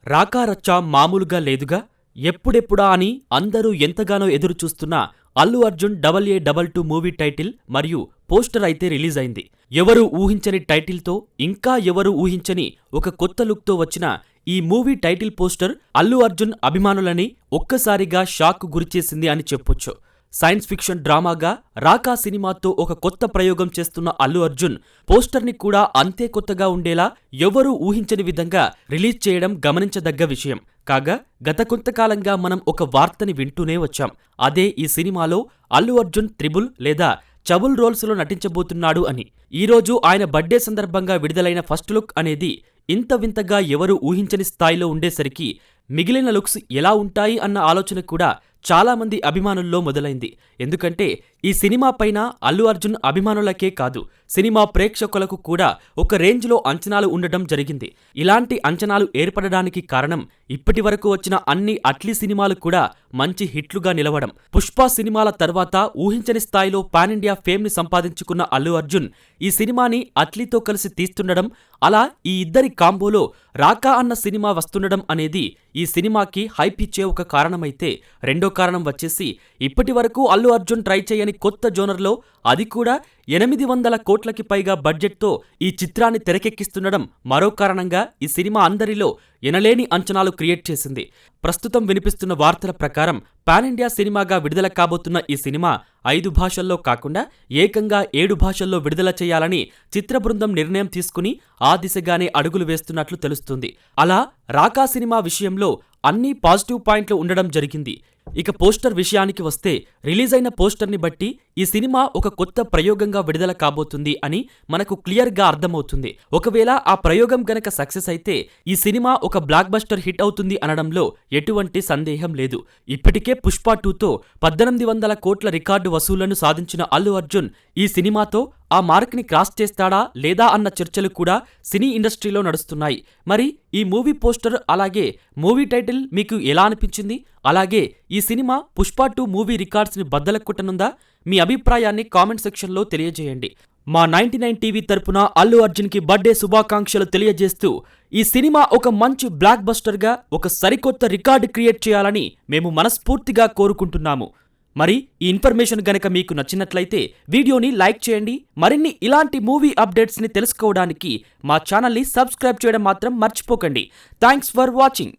రాకారచ్చా మామూలుగా లేదుగా. ఎప్పుడెప్పుడా అని అందరూ ఎంతగానో ఎదురుచూస్తున్న Allu Arjun AA22 movie title మరియు పోస్టర్ అయితే రిలీజ్ అయింది. ఎవరూ ఊహించని టైటిల్తో, ఇంకా ఎవరూ ఊహించని ఒక కొత్త లుక్తో వచ్చిన ఈ movie title poster Allu Arjun అభిమానులని ఒక్కసారిగా షాక్ గురిచేసింది అని చెప్పొచ్చు. సైన్స్ ఫిక్షన్ డ్రామాగా రాకా సినిమాతో ఒక కొత్త ప్రయోగం చేస్తున్న అల్లు అర్జున్ పోస్టర్ని కూడా అంతే కొత్తగా ఉండేలా ఎవరూ ఊహించని విధంగా రిలీజ్ చేయడం గమనించదగ్గ విషయం. కాగా గత కొంతకాలంగా మనం ఒక వార్తని వింటూనే వచ్చాం. అదే ఈ సినిమాలో అల్లు అర్జున్ త్రిబుల్ లేదా చబుల్ రోల్స్లో నటించబోతున్నాడు అని. ఈరోజు ఆయన బర్త్డే సందర్భంగా విడుదలైన ఫస్ట్ లుక్ అనేది ఇంత వింతగా ఎవరూ ఊహించని స్థాయిలో ఉండేసరికి మిగిలిన లుక్స్ ఎలా ఉంటాయి అన్న ఆలోచన కూడా చాలామంది అభిమానుల్లో మొదలైంది. ఎందుకంటే ఈ సినిమా పైన అల్లు అర్జున్ అభిమానులకే కాదు, సినిమా ప్రేక్షకులకు కూడా ఒక రేంజ్లో అంచనాలు ఉండటం జరిగింది. ఇలాంటి అంచనాలు ఏర్పడడానికి కారణం ఇప్పటి వరకు వచ్చిన అన్ని అట్లీ సినిమాలు కూడా మంచి హిట్లుగా నిలవడం. పుష్ప సినిమాల తర్వాత ఊహించని స్థాయిలో పాన్ ఇండియా ఫేమ్ని సంపాదించుకున్న అల్లు అర్జున్ ఈ సినిమాని అట్లీతో కలిసి తీస్తుండడం, అలా ఈ ఇద్దరి కాంబోలో రాకా అన్న సినిమా వస్తుండడం అనేది ఈ సినిమాకి హైప్ ఇచ్చే ఒక కారణమైతే, రెండో కారణం వచ్చేసి ఇప్పటి వరకు అల్లు అర్జున్ ట్రై చేయని కొత్త జోనర్లో, అది కూడా 800 కోట్లకి పైగా బడ్జెట్తో ఈ చిత్రాన్ని తెరకెక్కిస్తుండడం మరో కారణంగా ఈ సినిమా అందరిలో ఎనలేని అంచనాలు క్రియేట్ చేసింది. ప్రస్తుతం వినిపిస్తున్న వార్తల ప్రకారం పాన్ ఇండియా సినిమాగా విడుదల కాబోతున్న ఈ సినిమా 5 భాషల్లో కాకుండా ఏకంగా 7 భాషల్లో విడుదల చేయాలని చిత్ర బృందం నిర్ణయం తీసుకుని ఆ దిశగానే అడుగులు వేస్తున్నట్లు తెలుస్తుంది. అలా రాకా సినిమా విషయంలో అన్ని పాజిటివ్ పాయింట్లు ఉండడం జరిగింది. ఇక పోస్టర్ విషయానికి వస్తే, రిలీజ్ అయిన పోస్టర్ని బట్టి ఈ సినిమా ఒక కొత్త ప్రయోగంగా విడుదల కాబోతుంది అని మనకు క్లియర్గా అర్థమవుతుంది. ఒకవేళ ఆ ప్రయోగం గనక సక్సెస్ అయితే ఈ సినిమా ఒక బ్లాక్ బస్టర్ హిట్ అవుతుంది అనడంలో ఎటువంటి సందేహం లేదు. ఇప్పటికే పుష్ప 2తో 1800 కోట్ల రికార్డు వసూళ్లను సాధించిన అల్లు అర్జున్ ఈ సినిమాతో ఆ మార్క్ని క్రాస్ చేస్తాడా లేదా అన్న చర్చలు కూడా సినీ ఇండస్ట్రీలో నడుస్తున్నాయి. మరి ఈ మూవీ పోస్టర్ అలాగే మూవీ టైటిల్ మీకు ఎలా అనిపించింది? అలాగే ఈ సినిమా పుష్ప 2 మూవీ రికార్డ్స్ని బద్దలకొట్టనుందా? మీ అభిప్రాయాన్ని కామెంట్ సెక్షన్లో తెలియజేయండి. మా 99 టీవీ తరపున అల్లు అర్జున్కి బర్త్డే శుభాకాంక్షలు తెలియజేస్తూ, ఈ సినిమా ఒక మంచి బ్లాక్ బస్టర్గా ఒక సరికొత్త రికార్డు క్రియేట్ చేయాలని మేము మనస్ఫూర్తిగా కోరుకుంటున్నాము. మరి ఈ ఇన్ఫర్మేషన్ గనక మీకు నచ్చినట్లయితే వీడియోని లైక్ చేయండి. మరిన్ని ఇలాంటి మూవీ అప్డేట్స్ని తెలుసుకోవడానికి మా ఛానల్ని సబ్స్క్రైబ్ చేయడం మాత్రం మర్చిపోకండి. Thanks for watching.